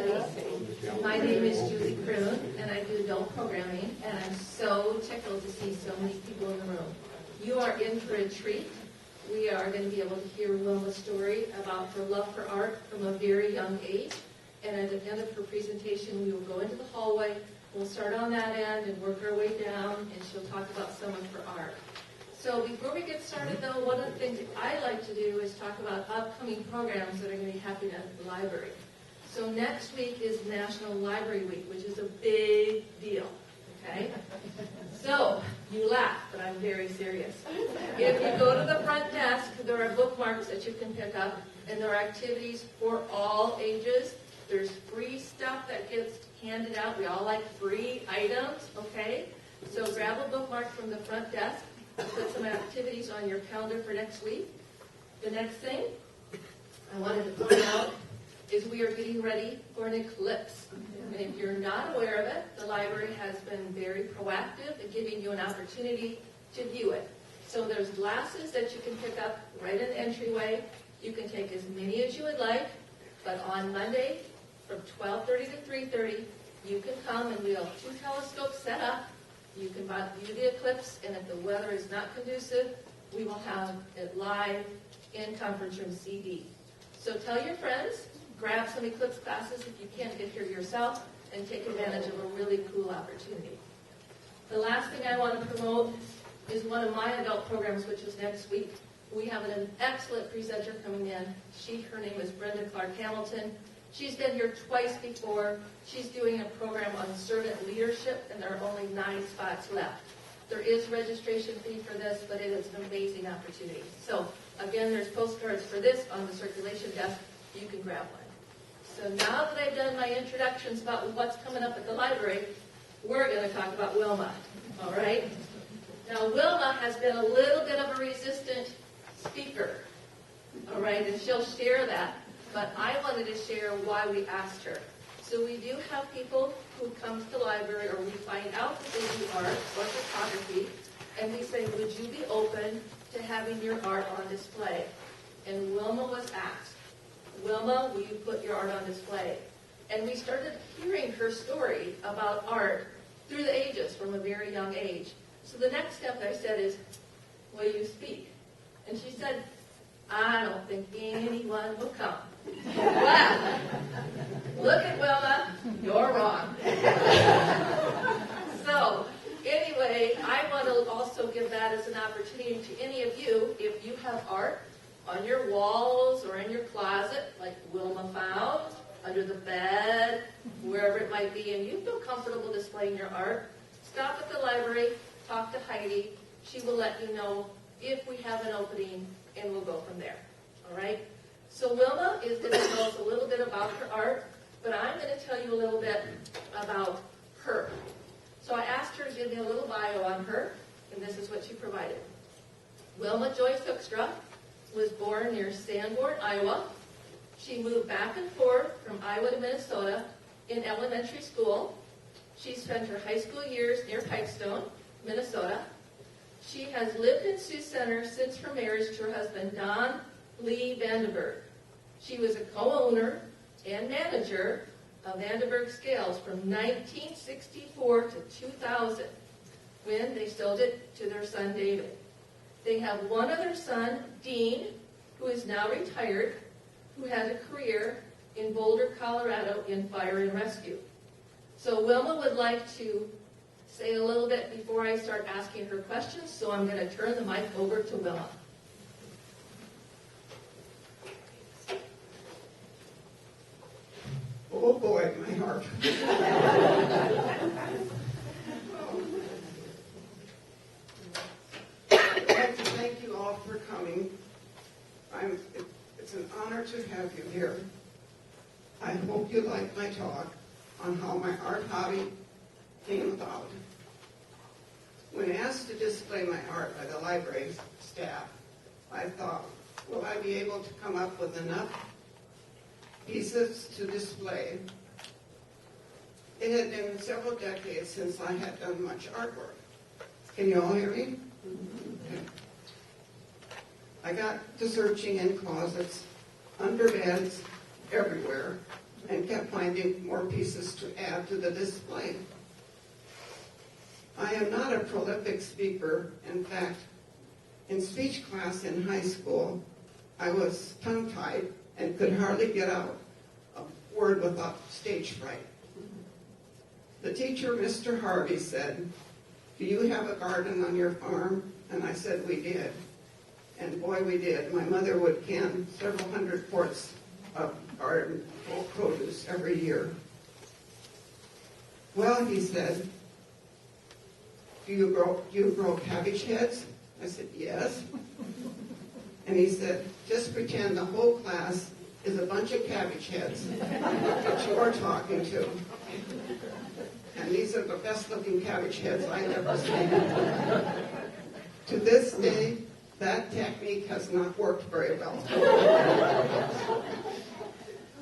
everybody. My name is Julie Kroon, and I do adult programming, and I'm so tickled to see so many people in the room. You are in for a treat. We are going to be able to hear Wilma's story about her love for art from a very young age. And at the end of her presentation, we will go into the hallway. We'll start on that end and work our way down, and she'll talk about some of her art. So before we get started, though, one of the things that I like to do is talk about upcoming programs that are going to be happening at the library. So next week is National Library Week, which is a big deal, okay? So, you laugh, but I'm very serious. If you go to the front desk, there are bookmarks that you can pick up, and there are activities for all ages. There's free stuff that gets handed out. We all like free items, okay? So grab a bookmark from the front desk, put some activities on your calendar for next week. The next thing I wanted to point out is we are getting ready for an eclipse. And if you're not aware of it, the library has been very proactive in giving you an opportunity to view it. So there's glasses that you can pick up right in the entryway. You can take as many as you would like, but on Monday from 12:30 to 3:30, you can come and we have 2 telescopes set up. You can view the eclipse, and if the weather is not conducive, we will have it live in conference room CD. So tell your friends, grab some eclipse classes if you can't get here yourself, and take advantage of a really cool opportunity. The last thing I want to promote is one of my adult programs, which is next week. We have an excellent presenter coming in. Her name is Brenda Clark Hamilton. She's been here twice before. She's doing a program on servant leadership, and there are only 9 spots left. There is registration fee for this, but it is an amazing opportunity. So, again, there's postcards for this on the circulation desk. You can grab one. So now that I've done my introductions about what's coming up at the library, we're going to talk about Wilma, all right? Now, Wilma has been a little bit of a resistant speaker, all right, and she'll share that. But I wanted to share why we asked her. So we do have people who come to the library, or we find out that they do art or photography, and we say, would you be open to having your art on display? And Wilma was asked, Wilma, will you put your art on display? And we started hearing her story about art through the ages, from a very young age. So the next step I said is, will you speak? And she said, I don't think anyone will come. Well, look at Wilma, you're wrong. So, anyway, I want to also give that as an opportunity to any of you, if you have art on your walls or in your closet, like Wilma found, under the bed, wherever it might be, and you feel comfortable displaying your art, stop at the library, talk to Heidi. She will let you know if we have an opening, and we'll go from there. All right? So Wilma is going to tell us a little bit about her art, but I'm going to tell you a little bit about her. So I asked her to give me a little bio on her, and this is what she provided. Wilma Joyce Hoekstra was born near Sanborn, Iowa. She moved back and forth from Iowa to Minnesota in elementary school. She spent her high school years near Pipestone, Minnesota. She has lived in Sioux Center since her marriage to her husband, Don Lee Vande Berg. She was a co-owner and manager of Vande Berg Scales from 1964 to 2000, when they sold it to their son, David. They have one other son, Dean, who is now retired, who had a career in Boulder, Colorado in fire and rescue. So Wilma would like to say a little bit before I start asking her questions, so I'm going to turn the mic over to Wilma. Oh boy, my heart. I'd like to thank you all for coming. It's an honor to have you here. I hope you like my talk on how my art hobby came about. When asked to display my art by the library staff, I thought, will I be able to come up with enough pieces to display? It had been several decades since I had done much artwork. Can you all hear me? Okay. I got to searching in closets, under beds, everywhere, and kept finding more pieces to add to the display. I am not a prolific speaker. In fact, in speech class in high school, I was tongue-tied and could hardly get out a word without stage fright. The teacher, Mr. Harvey, said, "Do you have a garden on your farm?" And I said, "We did." And boy, we did. My mother would can several hundred quarts of garden produce every year. "Well," he said, do you grow cabbage heads?" I said, "Yes." And he said, "Just pretend the whole class is a bunch of cabbage heads that you are talking to. And these are the best-looking cabbage heads I've ever seen." To this day, that technique has not worked very well.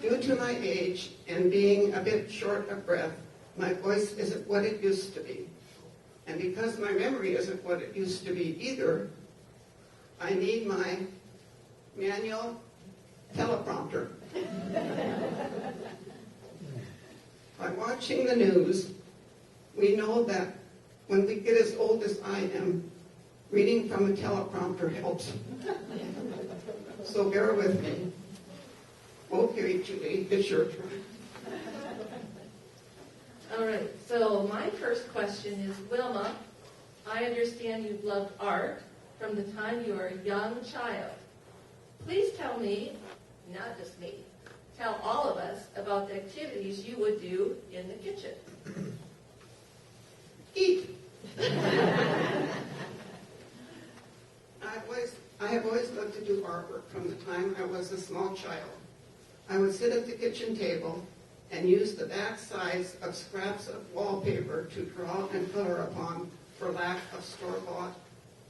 Due to my age and being a bit short of breath, my voice isn't what it used to be. And because my memory isn't what it used to be either, I need my manual teleprompter. By watching the news, we know that when we get as old as I am, reading from a teleprompter helps. So bear with me. Okay, Julie, it's your turn. All right, so my first question is, Wilma, I understand you've loved art from the time you were a young child. Please tell me, not just me, tell all of us about the activities you would do in the kitchen. Eat. I have always loved to do artwork from the time I was a small child. I would sit at the kitchen table and use the back sides of scraps of wallpaper to draw and color upon for lack of store-bought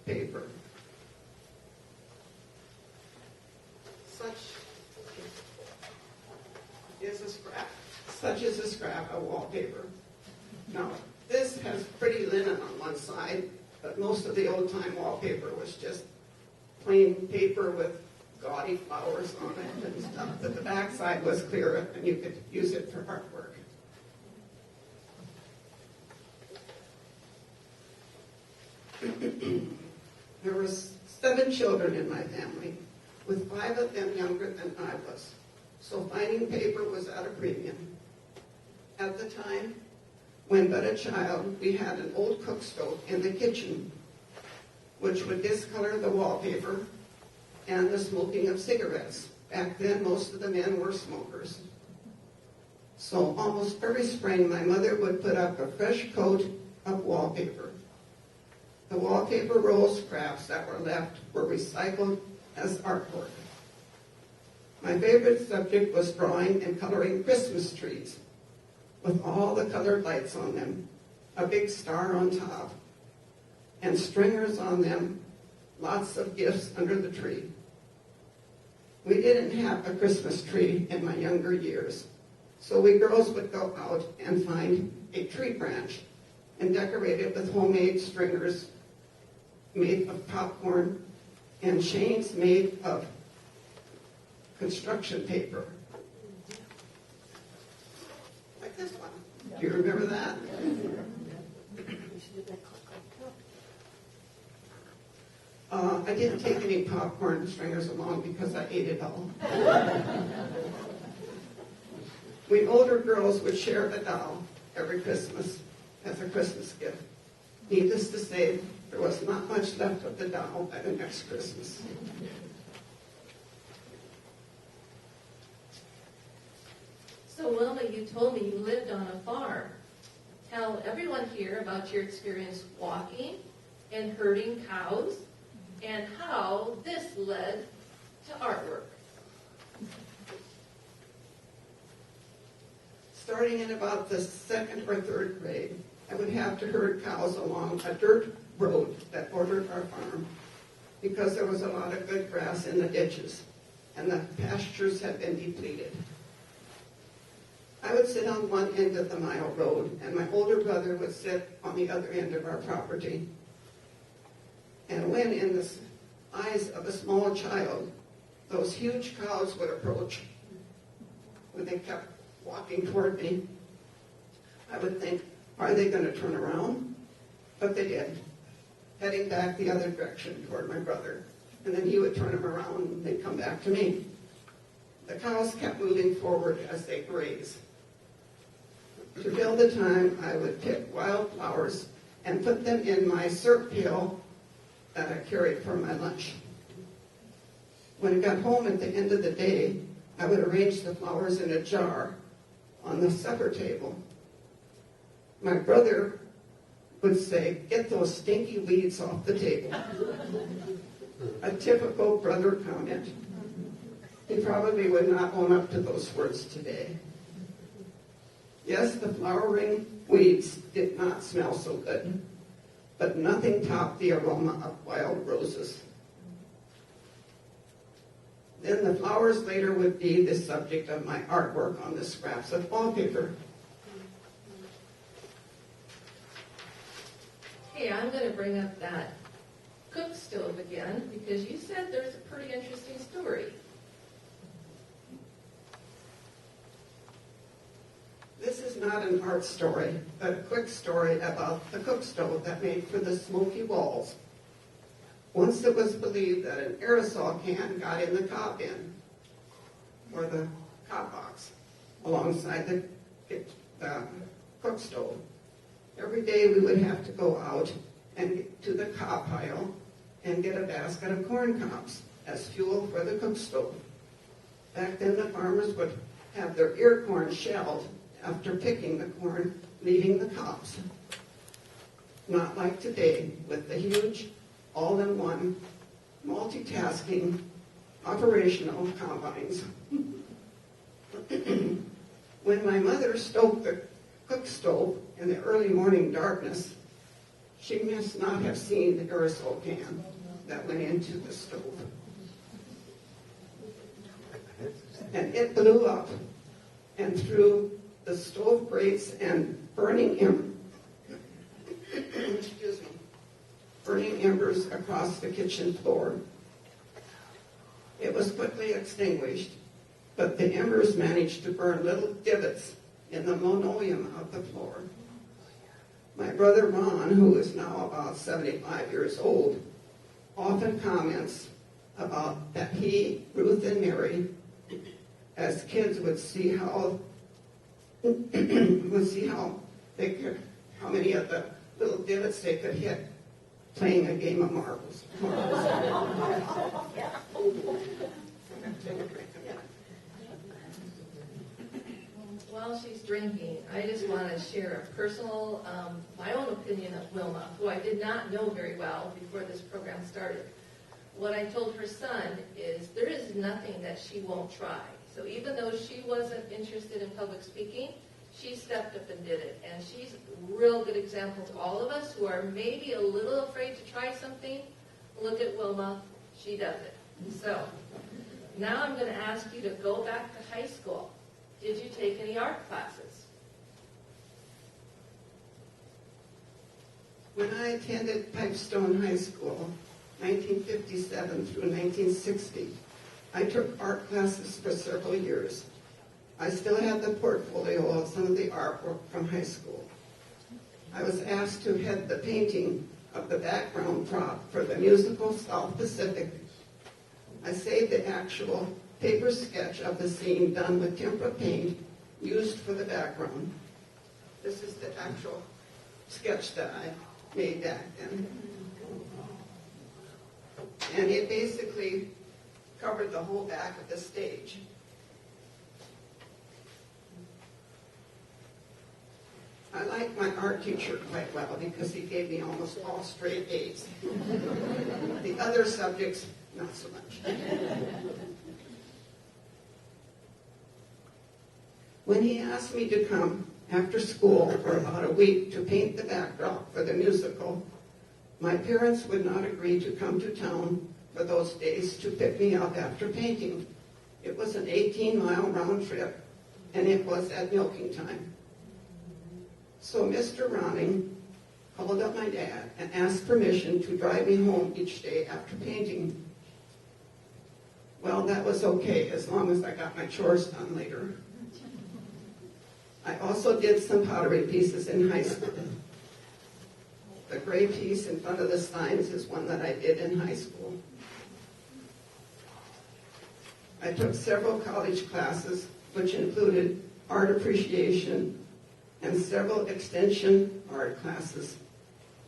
paper. Such is a scrap of wallpaper. Now, this has pretty linen on one side, but most of the old-time wallpaper was just plain paper with gaudy flowers on it and stuff. But the back side was clear, and you could use it for artwork. There were 7 children in my family, with 5 of them younger than I was. So finding paper was at a premium. At the time, when but a child, we had an old cook stove in the kitchen, which would discolor the wallpaper and the smoking of cigarettes. Back then, most of the men were smokers. So almost every spring, my mother would put up a fresh coat of wallpaper. The wallpaper roll scraps that were left were recycled as artwork. My favorite subject was drawing and coloring Christmas trees with all the colored lights on them, a big star on top, and stringers on them, lots of gifts under the tree. We didn't have a Christmas tree in my younger years, so we girls would go out and find a tree branch and decorate it with homemade stringers made of popcorn and chains made of construction paper. Like this one. Do you remember that? I didn't take any popcorn stringers along because I ate it all. We older girls would share a doll every Christmas as a Christmas gift. Needless to say, there was not much left of the doll by the next Christmas. So Wilma, you told me you lived on a farm. Tell everyone here about your experience walking and herding cows and how this led to artwork. Starting in about the 2nd or 3rd grade, I would have to herd cows along a dirt road that bordered our farm because there was a lot of good grass in the ditches and the pastures had been depleted. I would sit on one end of the mile road and my older brother would sit on the other end of our property. And when in the eyes of a small child, those huge cows would approach, when they kept walking toward me, I would think, are they going to turn around? But they did, heading back the other direction toward my brother. And then he would turn them around and they'd come back to me. The cows kept moving forward as they grazed. To fill the time, I would pick wild flowers and put them in my syrup pail that I carried for my lunch. When I got home at the end of the day, I would arrange the flowers in a jar on the supper table. My brother would say, "Get those stinky weeds off the table." A typical brother comment. He probably would not own up to those words today. Yes, the flowering weeds did not smell so good, but nothing topped the aroma of wild roses. Then the flowers later would be the subject of my artwork on the scraps of wallpaper. Hey, I'm going to bring up that cook stove again because you said there's a pretty interesting story. This is not an art story, but a quick story about the cook stove that made for the smoky walls. Once it was believed that an aerosol can got in the cob bin, or the cob box, alongside the cook stove. Every day we would have to go out and get to the cob pile and get a basket of corn cobs as fuel for the cook stove. Back then the farmers would have their ear corn shelled after picking the corn, leaving the cobs. Not like today, with the huge, all-in-one, multitasking, operational combines. When my mother stoked the cook stove in the early morning darkness, she must not have seen the aerosol can that went into the stove. And it blew up and threw the stove grates and burning embers across the kitchen floor. It was quickly extinguished, but the embers managed to burn little divots in the linoleum of the floor. My brother Ron, who is now about 75 years old, often comments about that he, Ruth, and Mary, as kids, would see how how many of the little divots they could hit playing a game of marbles. While she's drinking, I just want to share a personal, my own opinion of Wilma, who I did not know very well before this program started. What I told her son is there is nothing that she won't try. So even though she wasn't interested in public speaking, she stepped up and did it. And she's a real good example to all of us who are maybe a little afraid to try something. Look at Wilma. She does it. So now I'm going to ask you to go back to high school. Did you take any art classes? When I attended Pipestone High School, 1957 through 1960, I took art classes for several years. I still have the portfolio of some of the artwork from high school. I was asked to head the painting of the background prop for the musical South Pacific. I saved the actual paper sketch of the scene done with tempera paint used for the background. This is the actual sketch that I made back then. And it basically covered the whole back of the stage. I liked my art teacher quite well because he gave me almost all straight A's. The other subjects, not so much. When he asked me to come after school for about a week to paint the backdrop for the musical, my parents would not agree to come to town for those days to pick me up after painting. It was an 18-mile round trip, and it was at milking time. So Mr. Ronning called up my dad and asked permission to drive me home each day after painting. Well, that was okay as long as I got my chores done later. I also did some pottery pieces in high school. The gray piece in front of the signs is one that I did in high school. I took several college classes, which included art appreciation and several extension art classes,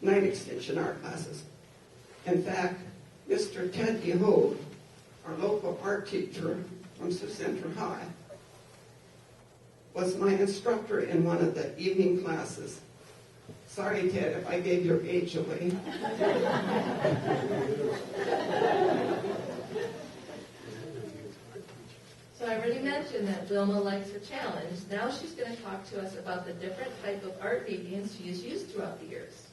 night extension art classes. In fact, Mr. Ted DeHoe, our local art teacher from Sioux Central High, was my instructor in one of the evening classes. Sorry, Ted, if I gave your age away. So I already mentioned that Wilma likes her challenge. Now she's going to talk to us about the different type of art mediums she has used throughout the years.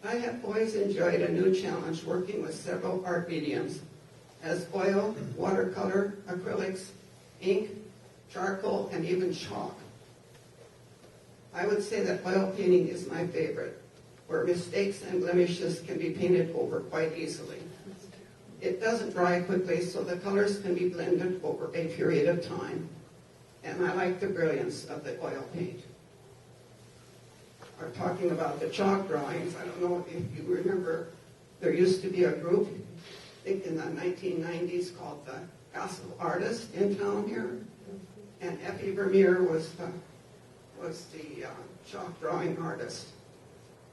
I have always enjoyed a new challenge working with several art mediums, as oil, watercolor, acrylics, ink, charcoal, and even chalk. I would say that oil painting is my favorite, where mistakes and blemishes can be painted over quite easily. It doesn't dry quickly, so the colors can be blended over a period of time, and I like the brilliance of the oil paint. We're talking about the chalk drawings. I don't know if you remember, there used to be a group, I think in the 1990s, called the Gospel Artists in town here, and Effie Vermeer was the chalk drawing artist.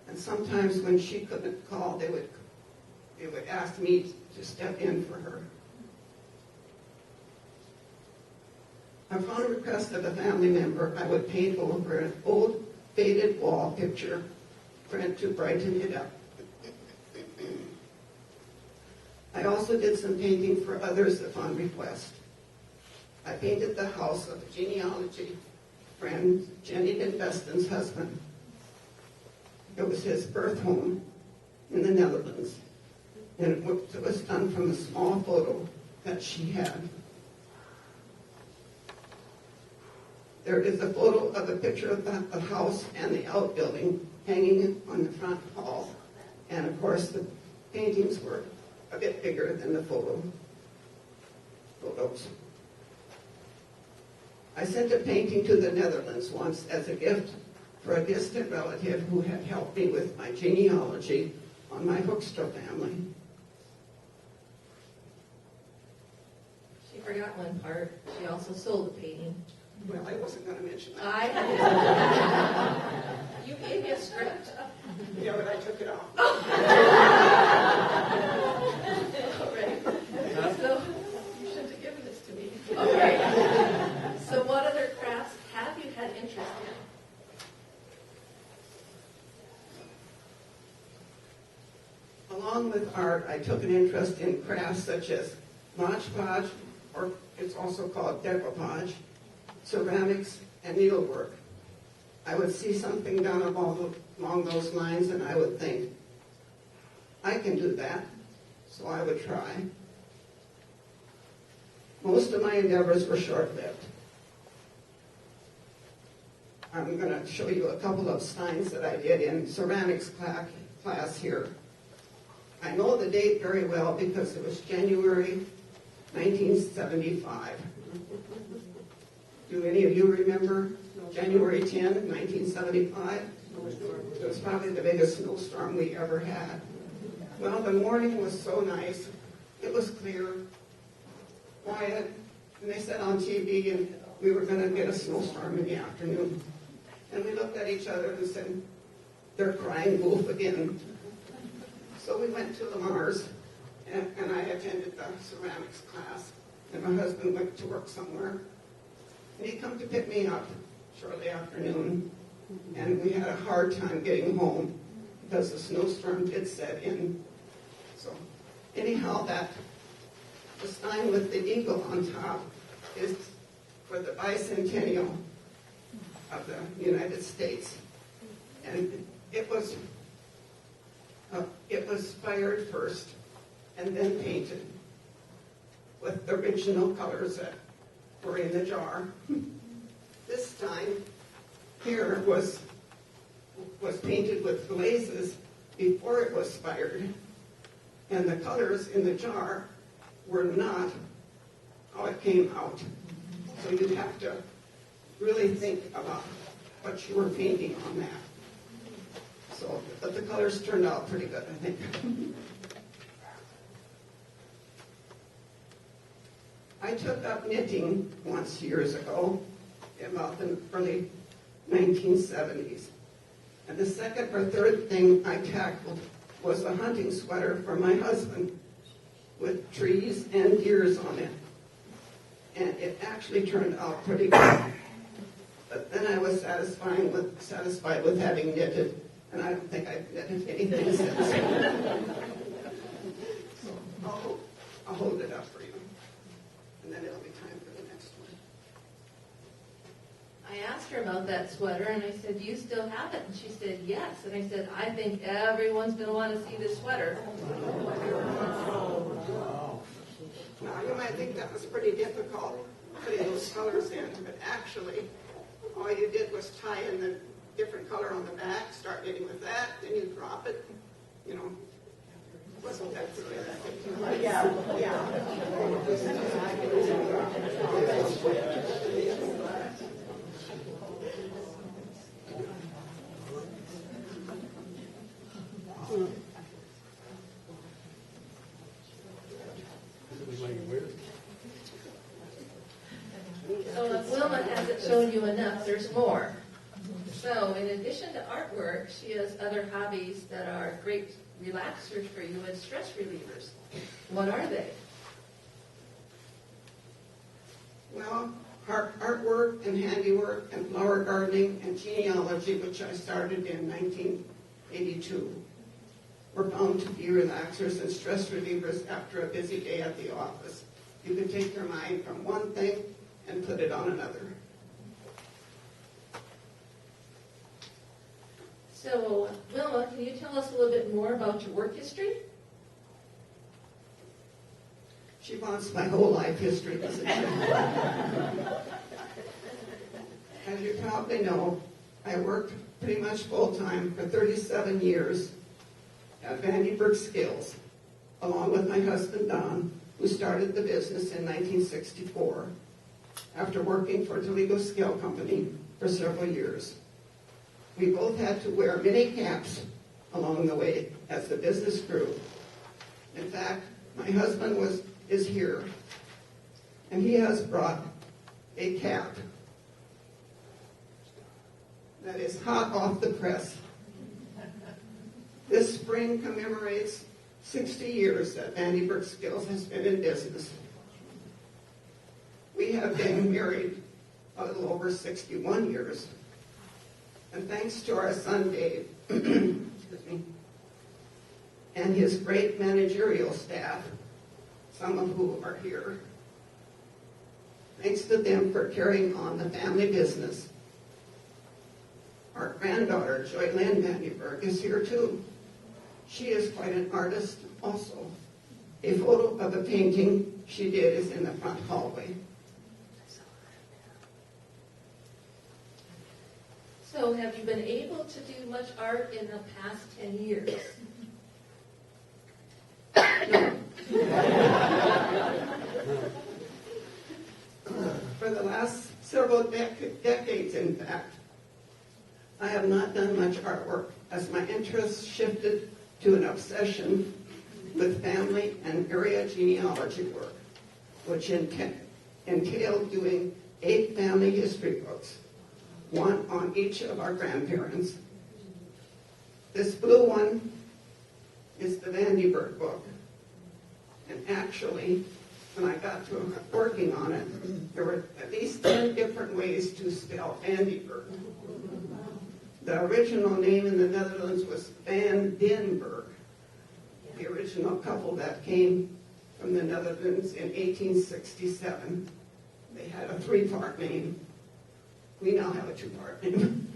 And sometimes when she couldn't call, they would ask me to step in for her. Upon request of a family member, I would paint over an old faded wall picture print to brighten it up. I also did some painting for others upon request. I painted the house of genealogy friend Jenny Denveston's husband. It was his birth home in the Netherlands, and it was done from a small photo that she had. There is a photo of a picture of the house and the outbuilding hanging on the front hall, and of course the paintings were a bit bigger than the photos. I sent a painting to the Netherlands once as a gift for a distant relative who had helped me with my genealogy on my Hoekstra family. She forgot one part. She also sold the painting. Well, I wasn't going to mention that. You gave me a script. Yeah, but I took it off. All right. So you shouldn't have given this to me. Okay. So what other crafts have you had interest in? Along with art, I took an interest in crafts such as Mod Podge, or it's also called decoupage, ceramics, and needlework. I would see something done along those lines, and I would think, I can do that, so I would try. Most of my endeavors were short-lived. I'm going to show you a couple of signs that I did in ceramics class here. I know the date very well because it was January 1975. Do any of you remember January 10, 1975? It was probably the biggest snowstorm we ever had. Well, the morning was so nice. It was clear, quiet, and they said on TV and we were going to get a snowstorm in the afternoon. And we looked at each other and said, they're crying wolf again. So we went to the Mars, and I attended the ceramics class, and my husband went to work somewhere. And he come to pick me up shortly afternoon, and we had a hard time getting home because the snowstorm did set in. So anyhow, the sign with the eagle on top is for the bicentennial of the United States. And it was fired first and then painted with the original colors that were in the jar. This time here was painted with glazes before it was fired, and the colors in the jar were not how it came out. So you'd have to really think about what you were painting on that. So, but the colors turned out pretty good, I think. I took up knitting once years ago, about the early 1970s. And the second or third thing I tackled was a hunting sweater for my husband with trees and deers on it. And it actually turned out pretty good. But then I was satisfied with having knitted, and I don't think I've knitted anything since. So I'll hold it up for you. And then it'll be time for the next one. I asked her about that sweater, and I said, "Do you still have it?" And she said, "Yes." And I said, "I think everyone's going to want to see this sweater." Now, you might think that was pretty difficult, putting those colors in, but actually, all you did was tie in the different color on the back, start knitting with that, then you drop it, you know. It wasn't that serious. Yeah. So if Wilma hasn't shown you enough, there's more. So in addition to artwork, she has other hobbies that are great relaxers for you and stress relievers. What are they? Well, artwork and handiwork and flower gardening and genealogy, which I started in 1982, were found to be relaxers and stress relievers after a busy day at the office. You can take your mind from one thing and put it on another. So, Wilma, can you tell us a little bit more about your work history? She wants my whole life history, doesn't she? As you probably know, I worked pretty much full-time for 37 years at Vande Berg Skills, along with my husband, Don, who started the business in 1964, after working for Toledo Scale Company for several years. We both had to wear many caps along the way as the business grew. In fact, my husband is here, and he has brought a cap that is hot off the press. This spring commemorates 60 years that Vande Berg Skills has been in business. We have been married a little over 61 years. And thanks to our son Dave, excuse me, and his great managerial staff, some of whom are here, thanks to them for carrying on the family business. Our granddaughter, Joy Lynn Vande Berg, is here too. She is quite an artist also. A photo of a painting she did is in the front hallway. So have you been able to do much art in the past 10 years? No. For the last several decades, in fact, I have not done much artwork as my interest shifted to an obsession with family and area genealogy work, which entailed doing 8 family history books, one on each of our grandparents. This blue one is the Vande Berg book. And actually, when I got to working on it, there were at least 10 different ways to spell Vande Berg. The original name in the Netherlands was Van den Berg, the original couple that came from the Netherlands in 1867. They had a 3-part name. We now have a 2-part name.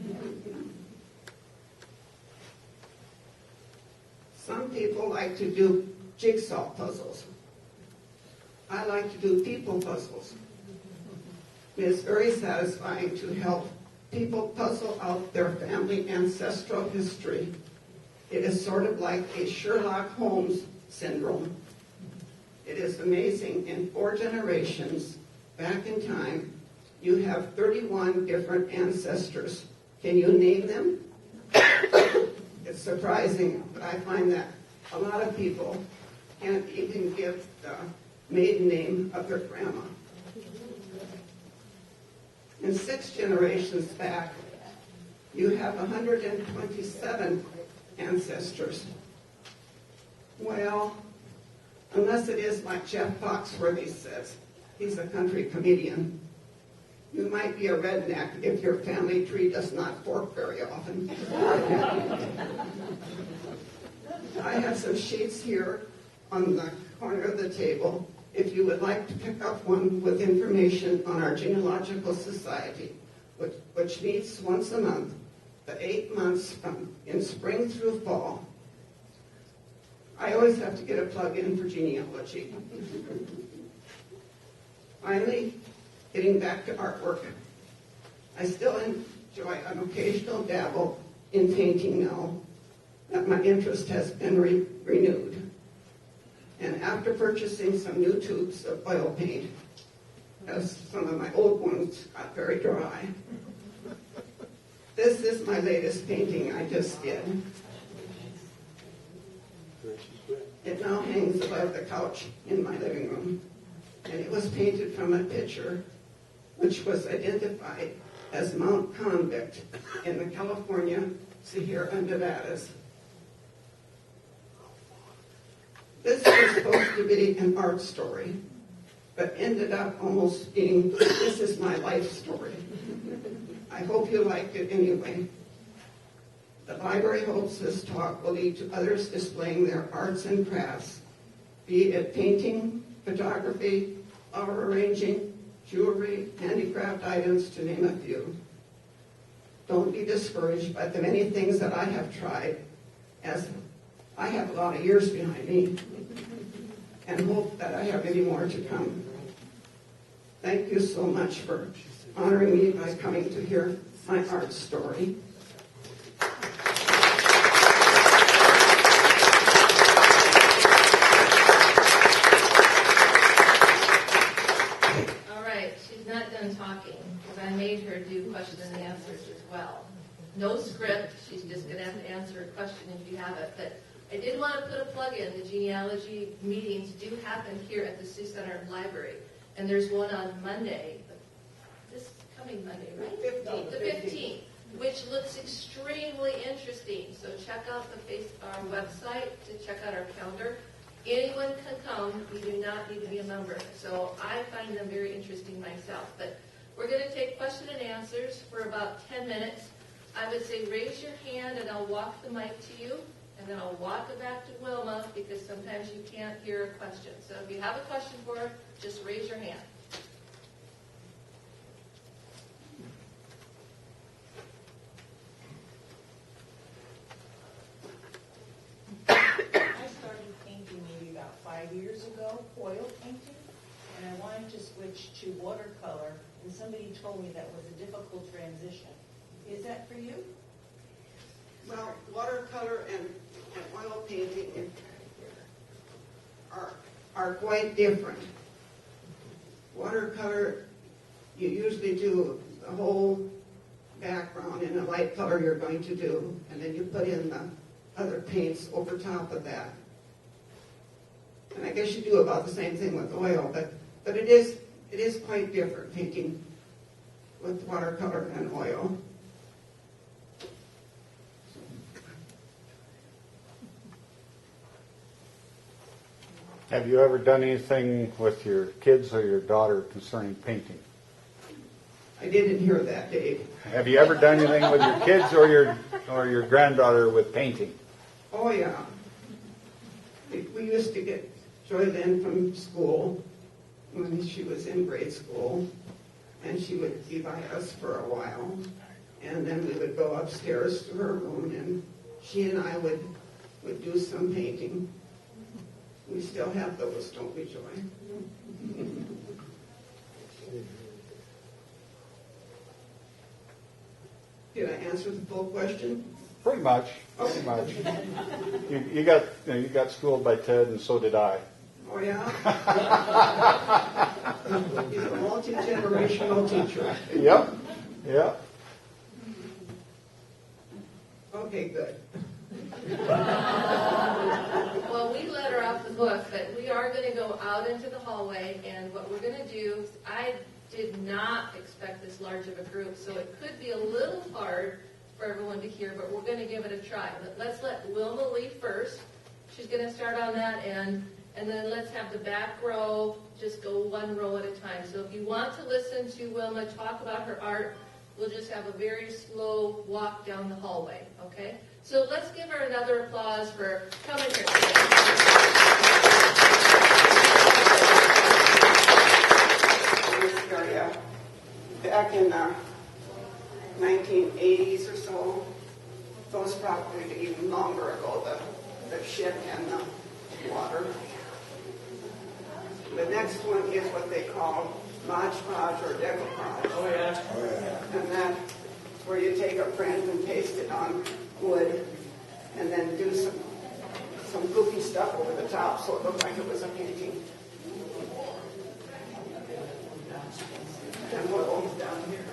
Some people like to do jigsaw puzzles. I like to do people puzzles. It is very satisfying to help people puzzle out their family ancestral history. It is sort of like a Sherlock Holmes syndrome. It is amazing in 4 generations back in time You have 31 different ancestors. Can you name them? It's surprising, but I find that a lot of people can't even give the maiden name of their grandma. And 6 generations back, you have 127 ancestors. Well, unless it is like Jeff Foxworthy says, he's a country comedian. You might be a redneck if your family tree does not fork very often. I have some sheets here on the corner of the table if you would like to pick up one with information on our genealogical society, which meets once a month, the 8 months from in spring through fall. I always have to get a plug in for genealogy. Finally, getting back to artwork. I still enjoy an occasional dabble in painting now that my interest has been renewed. And after purchasing some new tubes of oil paint, as some of my old ones got very dry, this is my latest painting I just did. It now hangs above the couch in my living room, and it was painted from a picture which was identified as Mount Convict in the California Sierra Nevadas. This was supposed to be an art story, but ended up almost being, this is my life story. I hope you liked it anyway. The library hopes this talk will lead to others displaying their arts and crafts, be it painting, photography, flower arranging, jewelry, handicraft items, to name a few. Don't be discouraged by the many things that I have tried, as I have a lot of years behind me, and hope that I have many more to come. Thank you so much for honoring me by coming to hear my art story. Talking, because I made her do questions and answers as well. No script, she's just going to have to answer a question if you have it. But I did want to put a plug in. The genealogy meetings do happen here at the Sioux Center Library. And there's one on Monday, this coming Monday, right? The 15th, which looks extremely interesting. So check out our website to check out our calendar. Anyone can come. You do not need to be a member. So I find them very interesting myself. But we're going to take question and answers for about 10 minutes. I would say raise your hand and I'll walk the mic to you. And then I'll walk it back to Wilma because sometimes you can't hear a question. So if you have a question for her, just raise your hand. Maybe about 5 years ago, oil painting, and I wanted to switch to watercolor, and somebody told me that was a difficult transition. Is that for you? Well, watercolor and oil painting are quite different. Watercolor, you usually do the whole background in a light color you're going to do, and then you put in the other paints over top of that. And I guess you do about the same thing with oil, but it is quite different painting with watercolor and oil. Have you ever done anything with your kids or your daughter concerning painting? I didn't hear that, Dave. Have you ever done anything with your kids or your granddaughter with painting? Oh yeah. We used to get Joy then from school when she was in grade school, and she would be by us for a while, and then we would go upstairs to her room, and she and I would do some painting. We still have those, don't we, Joy? Did I answer the full question? Pretty much. Pretty much. You got schooled by Ted, and so did I. Oh, yeah? He's a multi-generational teacher. Yep, yep. Okay, good. Well, we let her off the hook, but we are going to go out into the hallway, and what we're going to do, I did not expect this large of a group, so it could be a little hard for everyone to hear, but we're going to give it a try. But let's let Wilma lead first. She's going to start on that end, and then let's have the back row just go one row at a time. So if you want to listen to Wilma talk about her art, we'll just have a very slow walk down the hallway, okay? So let's give her another applause for coming here today. This area, back in the 1980s or so, those probably even longer ago, the ship and the water. The next one is what they call Mod Podge or decoupage. Oh, yeah. And that's where you take a print and paste it on wood and then do some goofy stuff over the top so it looked like it was a painting. And we'll go down here,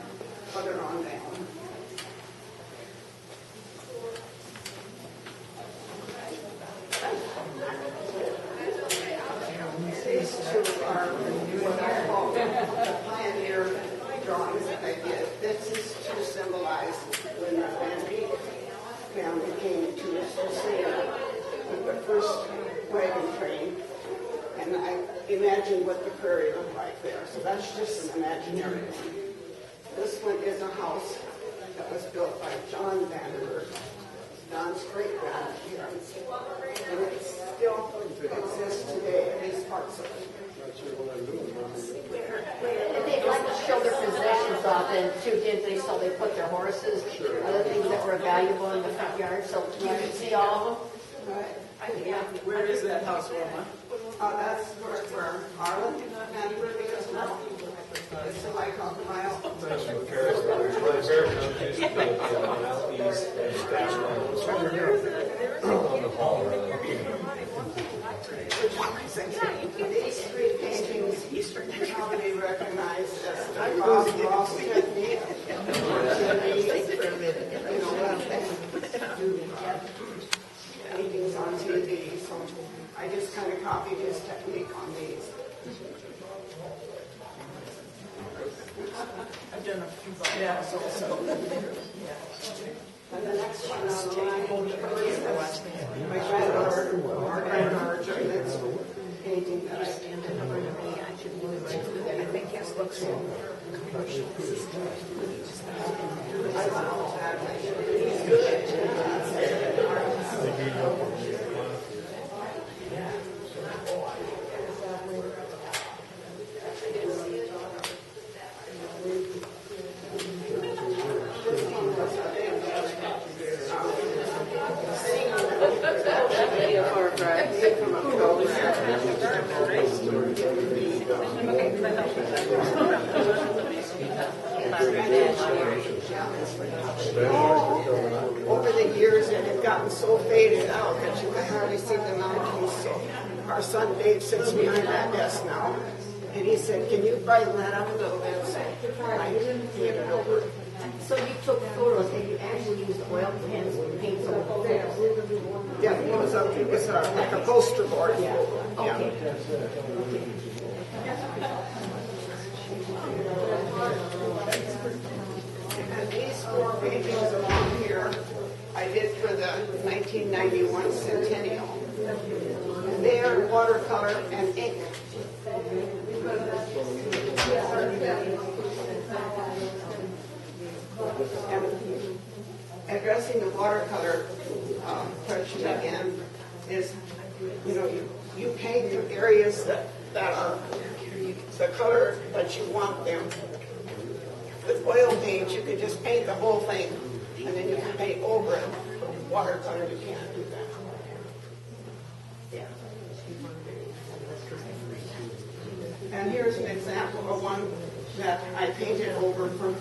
further on down. These two are what I call the pioneer drawings that I did. This is to symbolize when the Vande Berg family came to Louisiana with the first wagon train. And I imagined what the prairie looked like there. So that's just an imaginary one. This one is a house that was built by John Vande Berg, John's great-grandparents. And it still exists today, at least parts of it. They'd like to show their possessions off, and too, didn't they? So they put their horses, other things that were valuable in the front yard, so you can see all of them. Right. Where is that house, Wilma? That's where Arlen Vande Berg is now. It's a like half a mile. These three paintings probably recognized as the Ross technique. Paintings on TV, so I just kind of copied his technique on these. I've done a few bios also. And the next one on the line is my granddaughter Jane's painting that I did. I think his looks so commercial. I don't know exactly. He's good. Over the years, it had gotten so faded out that you could hardly see the mountains. So our son Dave sits behind that desk now, and he said, "Can you brighten that up a little bit?" So I gave it over. So you took photos, and you actually used oil pens to paint some photos. Yeah, it was like a poster board. Yeah. Okay. And these four paintings along here, I did for the 1991 centennial. And they are watercolor and ink. And addressing the watercolor question again is, you paint the areas that are the color that you want them. With oil paint, you can just paint the whole thing, and then you can paint over it. With watercolor, you can't do that. And here's an example of one that I painted over from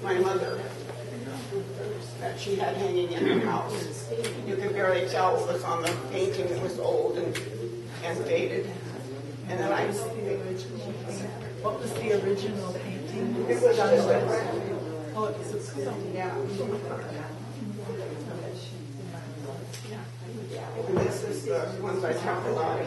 my mother that she had hanging in her house. You could barely tell what was on the painting. It was old and dated. And then I, What was the original painting? it was just a red. Oh, it was a Yeah. And this is the ones I talked about.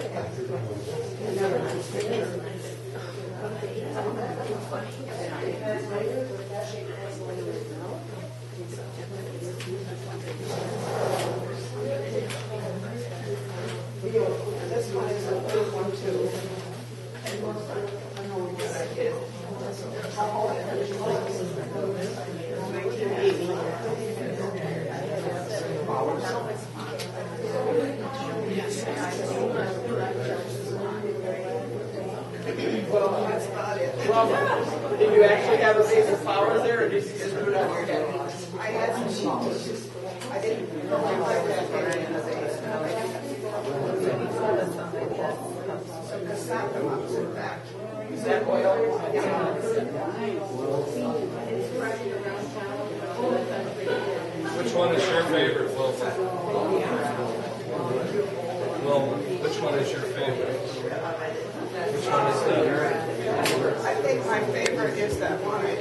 This one is a good one too. I know we got a kid. Well, that's about it. Well, did you actually have a vase of flowers there, or did you just put it on your head? I had some sheets. I didn't know I like that area in the base. So chrysanthemums in fact. Is that oil? Which one is your favorite, Wilma? Wilma, which one is your favorite? Which one is that? I think my favorite is that one I